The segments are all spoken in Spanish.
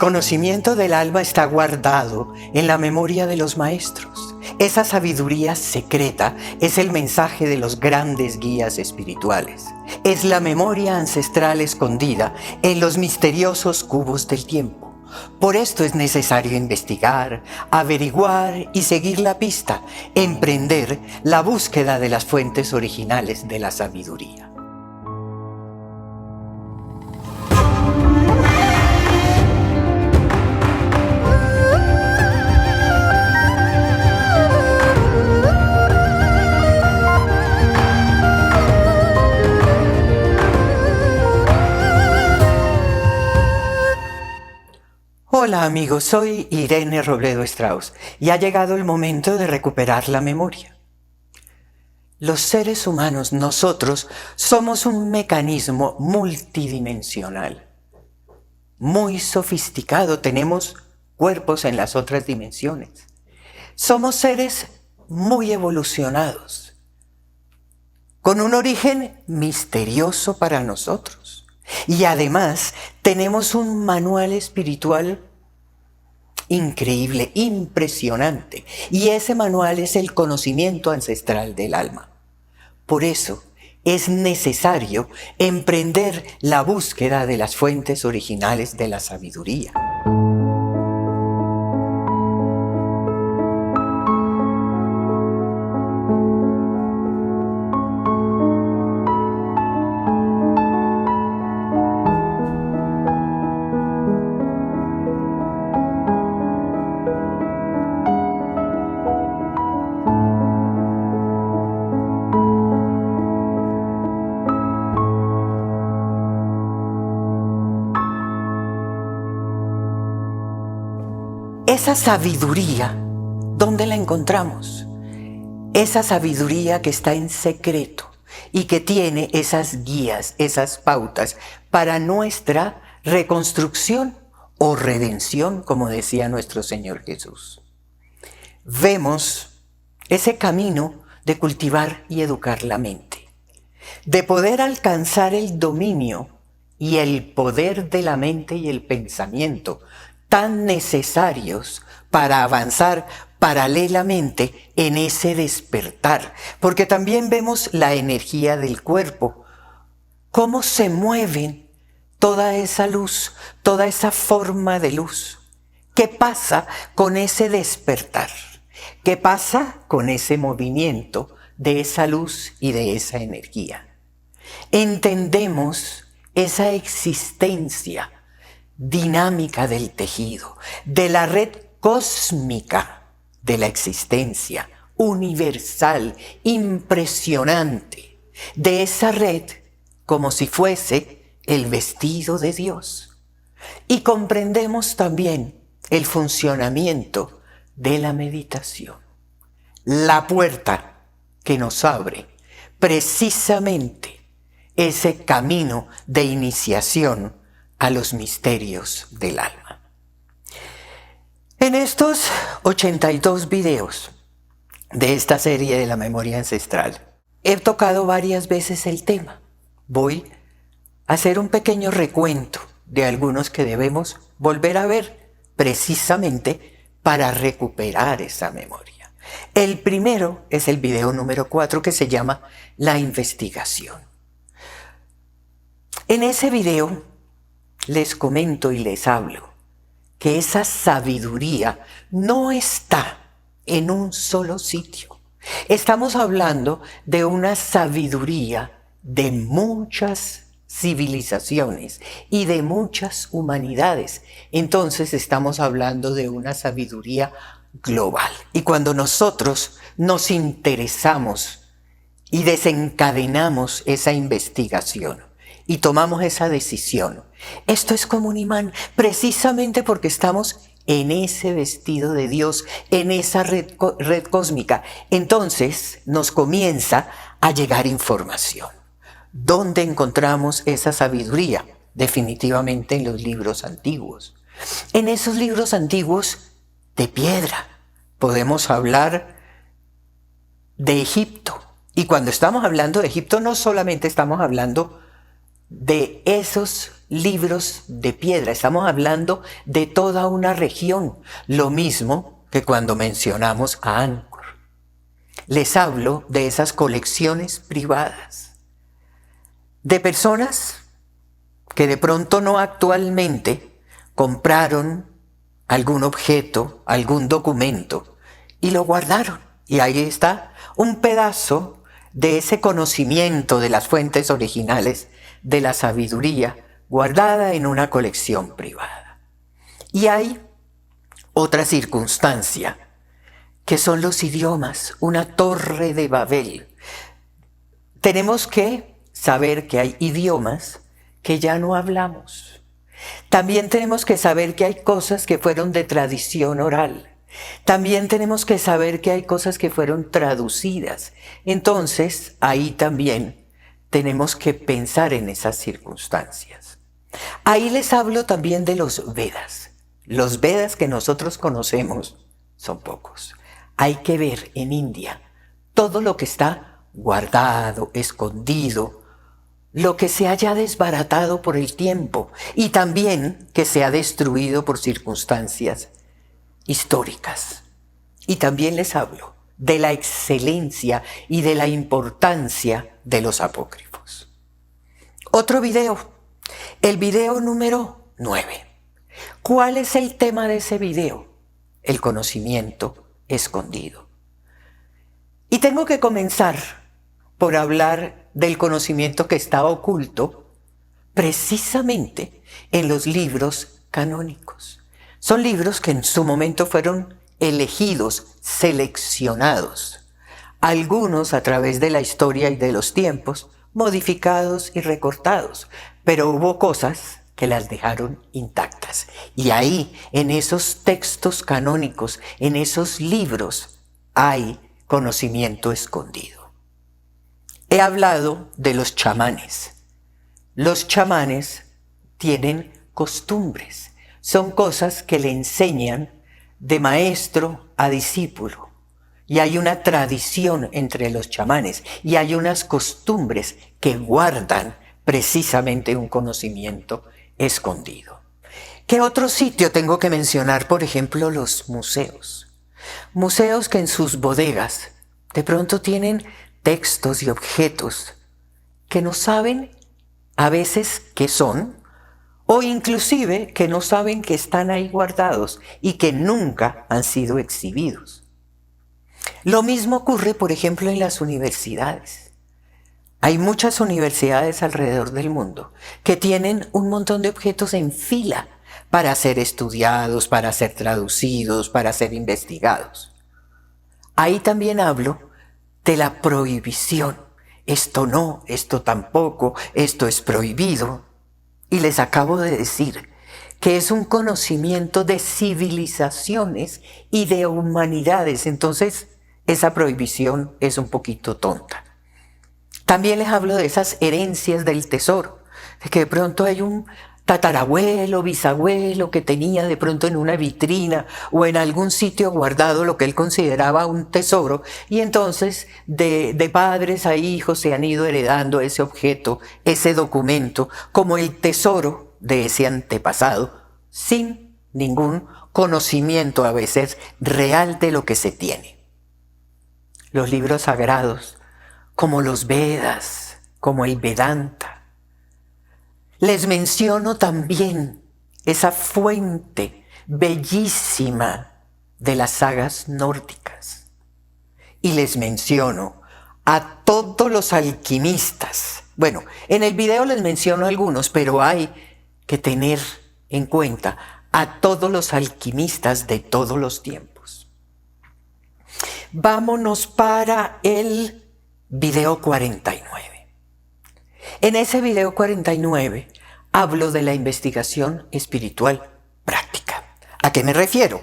conocimiento del alma está guardado en la memoria de los maestros. Esa sabiduría secreta es el mensaje de los grandes guías espirituales. Es la memoria ancestral escondida en los misteriosos cubos del tiempo. Por esto es necesario investigar, averiguar y seguir la pista, emprender la búsqueda de las fuentes originales de la sabiduría. Hola amigos, soy Irene Robledo Strauss y ha llegado el momento de recuperar la memoria. Los seres humanos, nosotros, somos un mecanismo multidimensional, muy sofisticado, tenemos cuerpos en las otras dimensiones. Somos seres muy evolucionados, con un origen misterioso para nosotros. Y además tenemos un manual espiritual increíble, impresionante. Y ese manual es el conocimiento ancestral del alma. Por eso es necesario emprender la búsqueda de las fuentes originales de la sabiduría. Esa sabiduría, ¿dónde la encontramos? Esa sabiduría que está en secreto y que tiene esas guías, esas pautas para nuestra reconstrucción o redención, como decía nuestro Señor Jesús. Vemos ese camino de cultivar y educar la mente, de poder alcanzar el dominio y el poder de la mente y el pensamiento, tan necesarios para avanzar paralelamente en ese despertar, porque también vemos la energía del cuerpo, cómo se mueven toda esa luz, toda esa forma de luz. ¿Qué pasa con ese despertar? ¿Qué pasa con ese movimiento de esa luz y de esa energía? Entendemos esa existencia dinámica del tejido, de la red cósmica de la existencia, universal, impresionante, de esa red como si fuese el vestido de Dios. Y comprendemos también el funcionamiento de la meditación, la puerta que nos abre precisamente ese camino de iniciación a los misterios del alma. En estos 82 videos de esta serie de la memoria ancestral, he tocado varias veces el tema. Voy a hacer un pequeño recuento de algunos que debemos volver a ver precisamente para recuperar esa memoria. El primero es el video número 4 que se llama La investigación. En ese video les comento y les hablo que esa sabiduría no está en un solo sitio. Estamos hablando de una sabiduría de muchas civilizaciones y de muchas humanidades. Entonces estamos hablando de una sabiduría global. Y cuando nosotros nos interesamos y desencadenamos esa investigación, y tomamos esa decisión, esto es como un imán, precisamente porque estamos en ese vestido de Dios, en esa red cósmica. Entonces nos comienza a llegar información. ¿Dónde encontramos esa sabiduría? Definitivamente en los libros antiguos. En esos libros antiguos de piedra podemos hablar de Egipto. Y cuando estamos hablando de Egipto no solamente estamos hablando de esos libros de piedra. Estamos hablando de toda una región, lo mismo que cuando mencionamos a Angkor. Les hablo de esas colecciones privadas, de personas que de pronto no actualmente compraron algún objeto, algún documento y lo guardaron. Y ahí está un pedazo de ese conocimiento de las fuentes originales de la sabiduría guardada en una colección privada. Y hay otra circunstancia, que son los idiomas, una torre de Babel. Tenemos que saber que hay idiomas que ya no hablamos. También tenemos que saber que hay cosas que fueron de tradición oral. También tenemos que saber que hay cosas que fueron traducidas. Entonces, ahí también tenemos que pensar en esas circunstancias. Ahí les hablo también de los Vedas. Los Vedas que nosotros conocemos son pocos. Hay que ver en India todo lo que está guardado, escondido, lo que se haya desbaratado por el tiempo y también que se ha destruido por circunstancias históricas. Y también les hablo de la excelencia y de la importancia de los apócrifos. Otro video, el video número 9. ¿Cuál es el tema de ese video? El conocimiento escondido. Y tengo que comenzar por hablar del conocimiento que está oculto precisamente en los libros canónicos. Son libros que en su momento fueron elegidos, seleccionados, algunos a través de la historia y de los tiempos, modificados y recortados, pero hubo cosas que las dejaron intactas. Y ahí, en esos textos canónicos, en esos libros, hay conocimiento escondido. He hablado de los chamanes. Los chamanes tienen costumbres, son cosas que le enseñan de maestro a discípulo. Y hay una tradición entre los chamanes y hay unas costumbres que guardan precisamente un conocimiento escondido. ¿Qué otro sitio tengo que mencionar? Por ejemplo, los museos. Museos que en sus bodegas de pronto tienen textos y objetos que no saben a veces qué son, o inclusive que no saben que están ahí guardados y que nunca han sido exhibidos. Lo mismo ocurre, por ejemplo, en las universidades. Hay muchas universidades alrededor del mundo que tienen un montón de objetos en fila para ser estudiados, para ser traducidos, para ser investigados. Ahí también hablo de la prohibición. Esto no, esto tampoco, esto es prohibido. Y les acabo de decir que es un conocimiento de civilizaciones y de humanidades. Entonces, esa prohibición es un poquito tonta. También les hablo de esas herencias del tesoro, de que de pronto hay un tatarabuelo, bisabuelo que tenía de pronto en una vitrina o en algún sitio guardado lo que él consideraba un tesoro, y entonces de padres a hijos se han ido heredando ese objeto, ese documento, como el tesoro de ese antepasado, sin ningún conocimiento a veces real de lo que se tiene. Los libros sagrados, como los Vedas, como el Vedanta. Les menciono también esa fuente bellísima de las sagas nórdicas. Y les menciono a todos los alquimistas. Bueno, en el video les menciono algunos, pero hay que tener en cuenta a todos los alquimistas de todos los tiempos. Vámonos para el video 49. En ese video 49 hablo de la investigación espiritual práctica. ¿A qué me refiero?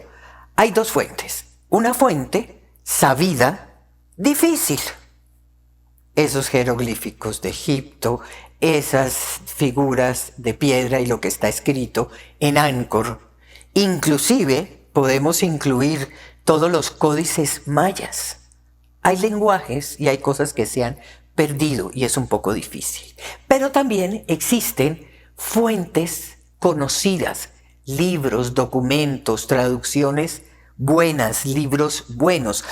Hay dos fuentes. Una fuente sabida, difícil. Esos jeroglíficos de Egipto, esas figuras de piedra y lo que está escrito en Angkor. Inclusive podemos incluir todos los códices mayas. Hay lenguajes y hay cosas que se han perdido y es un poco difícil. Pero también existen fuentes conocidas, libros, documentos, traducciones buenas, libros buenos.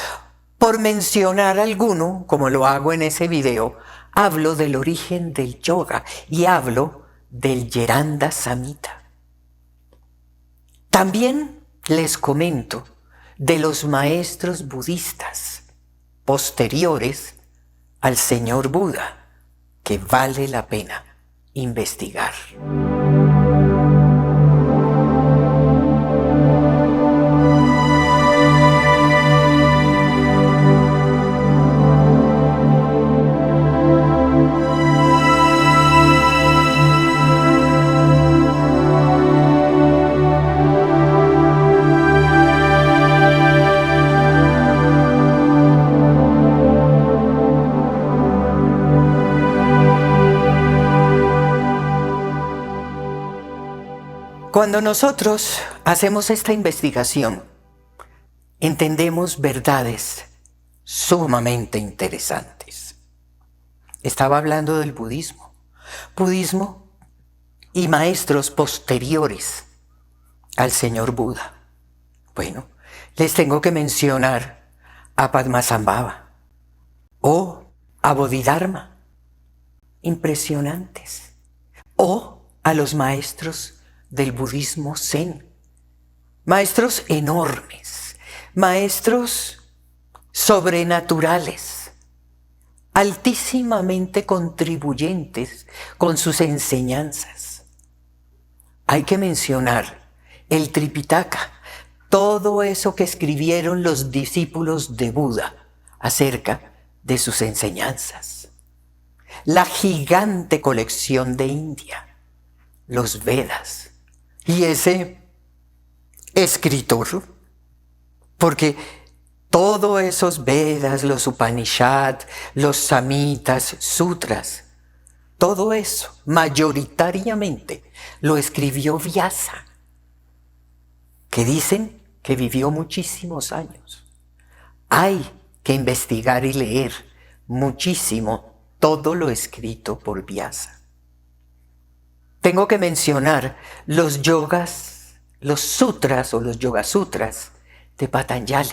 Por mencionar alguno, como lo hago en ese video, hablo del origen del yoga y hablo del Yeranda Samhita. También les comento de los maestros budistas posteriores al señor Buda, que vale la pena investigar. Cuando nosotros hacemos esta investigación, entendemos verdades sumamente interesantes. Estaba hablando del budismo. Budismo y maestros posteriores al señor Buda. Bueno, les tengo que mencionar a Padmasambhava o a Bodhidharma. Impresionantes. O a los maestros del budismo zen, maestros enormes, maestros sobrenaturales, altísimamente contribuyentes con sus enseñanzas. Hay que mencionar el Tripitaka, todo eso que escribieron los discípulos de Buda acerca de sus enseñanzas. La gigante colección de India, los Vedas. Y ese escritor, porque todos esos Vedas, los Upanishad, los Samhitas, Sutras, todo eso mayoritariamente lo escribió Vyasa, que dicen que vivió muchísimos años. Hay que investigar y leer muchísimo todo lo escrito por Vyasa. Tengo que mencionar los yogas, los sutras o los yoga sutras de Patanjali,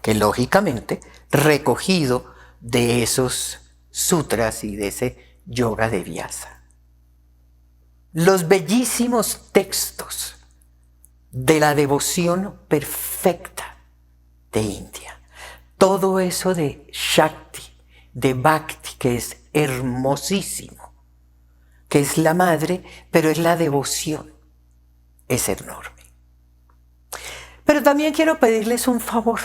que lógicamente recogido de esos sutras y de ese yoga de Vyasa. Los bellísimos textos de la devoción perfecta de India. Todo eso de Shakti, de Bhakti, que es hermosísimo, que es la madre, pero es la devoción, es enorme. Pero también quiero pedirles un favor.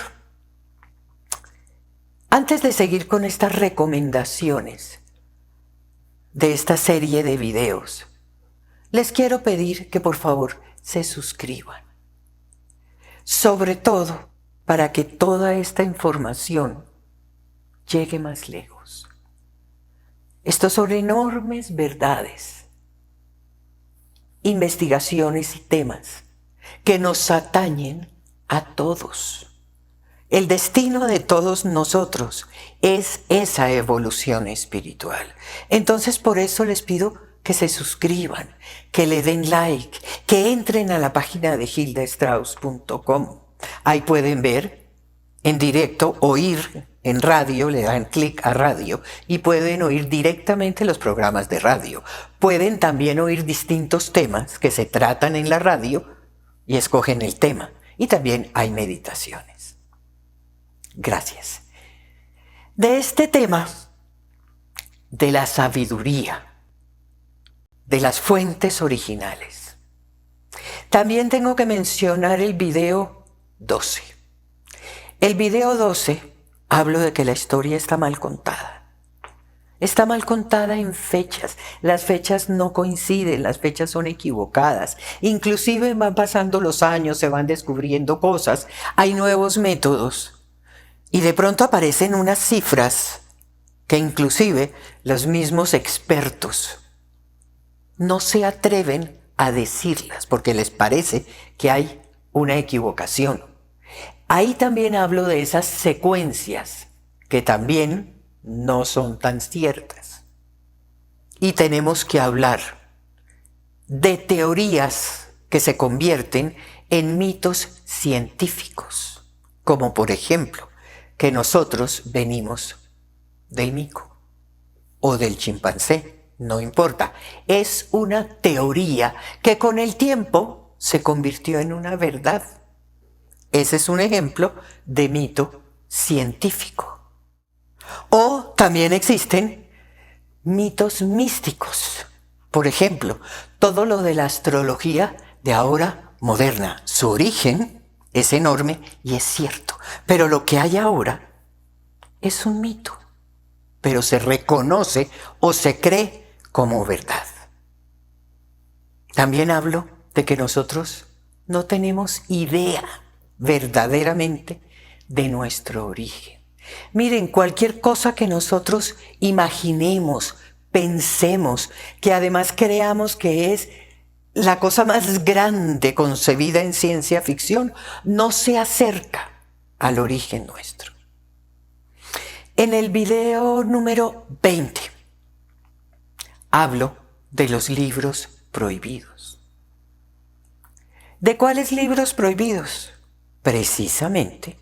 Antes de seguir con estas recomendaciones de esta serie de videos, les quiero pedir que por favor se suscriban. Sobre todo para que toda esta información llegue más lejos. Estos son enormes verdades, investigaciones y temas que nos atañen a todos. El destino de todos nosotros es esa evolución espiritual. Entonces por eso les pido que se suscriban, que le den like, que entren a la página de hildastrauss.com. Ahí pueden ver en directo, oír en radio, le dan clic a radio y pueden oír directamente los programas de radio. Pueden también oír distintos temas que se tratan en la radio y escogen el tema. Y también hay meditaciones. Gracias. De este tema, de la sabiduría, de las fuentes originales, también tengo que mencionar el video 12. El video 12 hablo de que la historia está mal contada. Está mal contada en fechas. Las fechas no coinciden, las fechas son equivocadas. Inclusive van pasando los años, se van descubriendo cosas, hay nuevos métodos. Y de pronto aparecen unas cifras que inclusive los mismos expertos no se atreven a decirlas porque les parece que hay una equivocación. Ahí también hablo de esas secuencias que también no son tan ciertas. Y tenemos que hablar de teorías que se convierten en mitos científicos, como por ejemplo, que nosotros venimos del mico o del chimpancé, no importa. Es una teoría que con el tiempo se convirtió en una verdad. Ese es un ejemplo de mito científico. O también existen mitos místicos. Por ejemplo, todo lo de la astrología de ahora moderna. Su origen es enorme y es cierto. Pero lo que hay ahora es un mito. Pero se reconoce o se cree como verdad. También hablo de que nosotros no tenemos idea verdaderamente de nuestro origen. Miren, cualquier cosa que nosotros imaginemos, pensemos, que además creamos que es la cosa más grande concebida en ciencia ficción, no se acerca al origen nuestro. En el video número 20 hablo de los libros prohibidos. ¿De cuáles libros prohibidos? Precisamente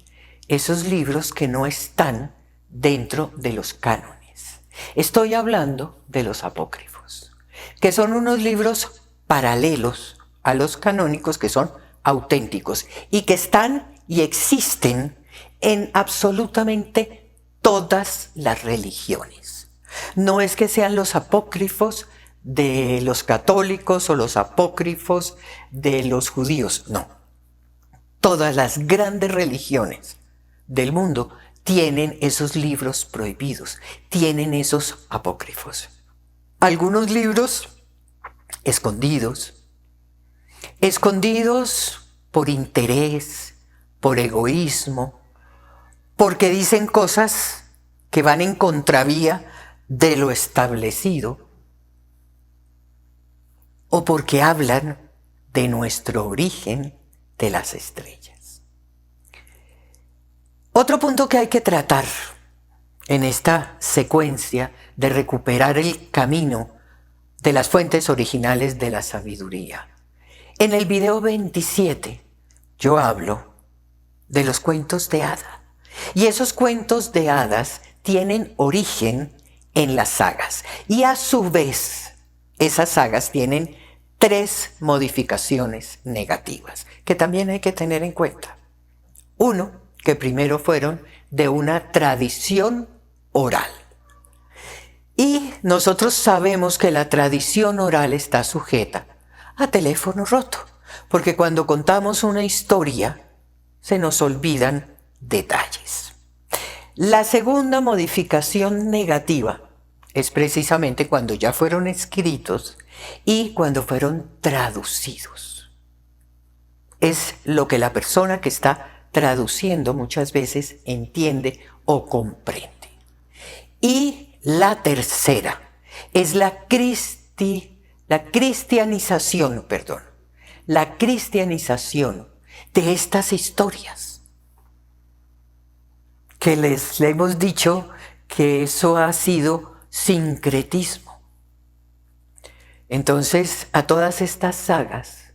esos libros que no están dentro de los cánones. Estoy hablando de los apócrifos, que son unos libros paralelos a los canónicos, que son auténticos y que están y existen en absolutamente todas las religiones. No es que sean los apócrifos de los católicos o los apócrifos de los judíos, no. Todas las grandes religiones del mundo tienen esos libros prohibidos, tienen esos apócrifos. Algunos libros escondidos por interés, por egoísmo, porque dicen cosas que van en contravía de lo establecido, o porque hablan de nuestro origen de las estrellas. Otro punto que hay que tratar en esta secuencia de recuperar el camino de las fuentes originales de la sabiduría. En el video 27 yo hablo de los cuentos de hadas. Y esos cuentos de hadas tienen origen en las sagas. Y a su vez, esas sagas tienen 3 modificaciones negativas que también hay que tener en cuenta. Uno, que primero fueron de una tradición oral. Y nosotros sabemos que la tradición oral está sujeta a teléfono roto, porque cuando contamos una historia se nos olvidan detalles. La segunda modificación negativa es precisamente cuando ya fueron escritos y cuando fueron traducidos. Es lo que la persona que está traduciendo muchas veces entiende o comprende. Y la tercera es la cristianización de estas historias. Que le hemos dicho que eso ha sido sincretismo. Entonces, a todas estas sagas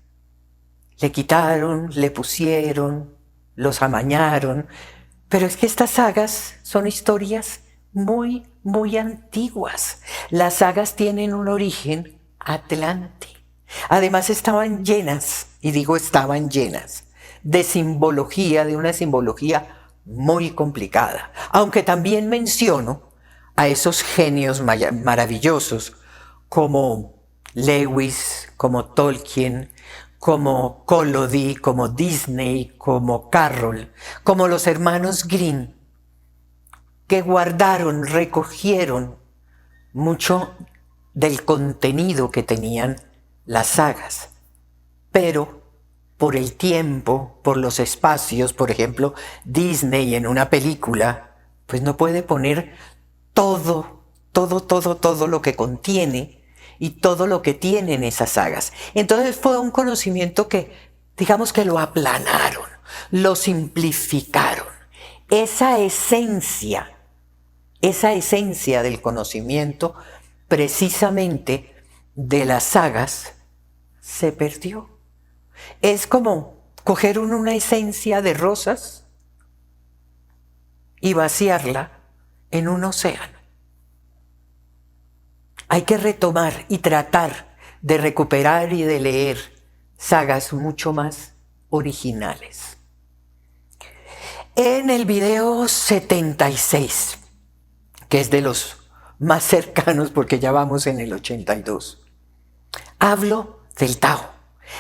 le quitaron, le pusieron, los amañaron, pero es que estas sagas son historias muy, muy antiguas. Las sagas tienen un origen atlante. Además estaban llenas, y digo estaban llenas, de simbología, de una simbología muy complicada. Aunque también menciono a esos genios maravillosos como Lewis, como Tolkien, como Collodi, como Disney, como Carroll, como los hermanos Grimm, que guardaron, recogieron mucho del contenido que tenían las sagas, pero por el tiempo, por los espacios, por ejemplo, Disney en una película, pues no puede poner todo lo que contiene y todo lo que tienen esas sagas. Entonces fue un conocimiento que, digamos que lo aplanaron, lo simplificaron. Esa esencia esa esencia del conocimiento, precisamente de las sagas, se perdió. Es como coger una esencia de rosas y vaciarla en un océano. Hay que retomar y tratar de recuperar y de leer sagas mucho más originales. En el video 76, que es de los más cercanos porque ya vamos en el 82, hablo del Tao,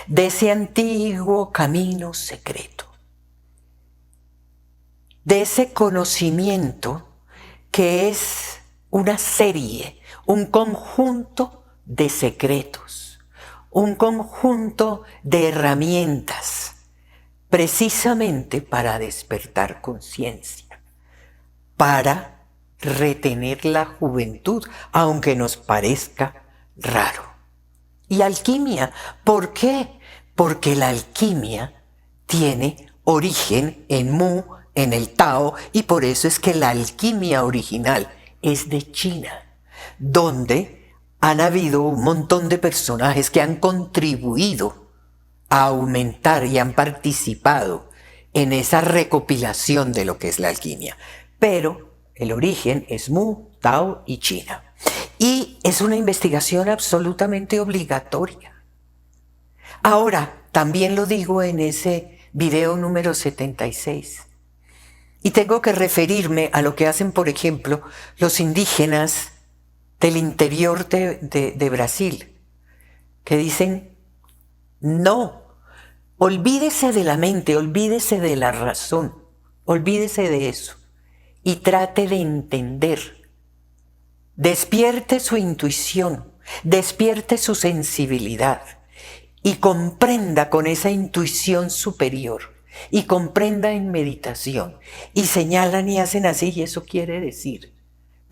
de ese antiguo camino secreto, de ese conocimiento que es una serie, un conjunto de secretos, un conjunto de herramientas, precisamente para despertar conciencia, para retener la juventud, aunque nos parezca raro. Y alquimia, ¿por qué? Porque la alquimia tiene origen en Mu, en el Tao, y por eso es que la alquimia original es de China, donde han habido un montón de personajes que han contribuido a aumentar y han participado en esa recopilación de lo que es la alquimia. Pero el origen es Mu, Tao y China. Y es una investigación absolutamente obligatoria. Ahora, también lo digo en ese video número 76. Y tengo que referirme a lo que hacen, por ejemplo, los indígenas del interior de Brasil, que dicen, no, olvídese de la mente, olvídese de la razón, olvídese de eso y trate de entender. Despierte su intuición, despierte su sensibilidad y comprenda con esa intuición superior y comprenda en meditación y señalan y hacen así y eso quiere decir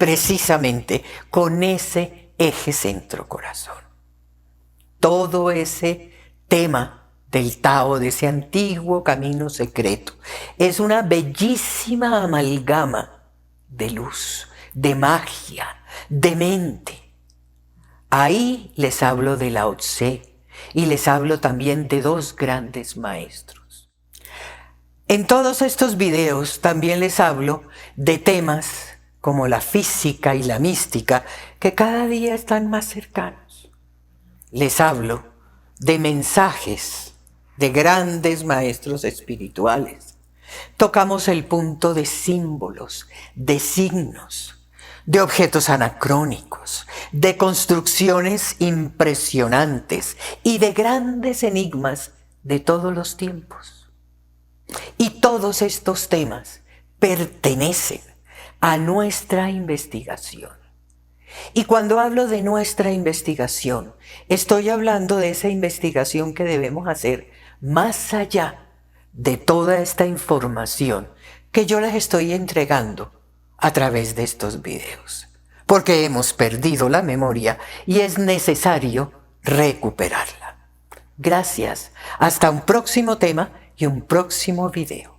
precisamente con ese eje centro-corazón. Todo ese tema del Tao, de ese antiguo camino secreto, es una bellísima amalgama de luz, de magia, de mente. Ahí les hablo de Lao Tse y les hablo también de dos grandes maestros. En todos estos videos también les hablo de temas como la física y la mística, que cada día están más cercanos. Les hablo de mensajes de grandes maestros espirituales. Tocamos el punto de símbolos, de signos, de objetos anacrónicos, de construcciones impresionantes y de grandes enigmas de todos los tiempos. Y todos estos temas pertenecen a nuestra investigación. Y cuando hablo de nuestra investigación, estoy hablando de esa investigación que debemos hacer más allá de toda esta información que yo les estoy entregando a través de estos videos. Porque hemos perdido la memoria y es necesario recuperarla. Gracias. Hasta un próximo tema y un próximo video.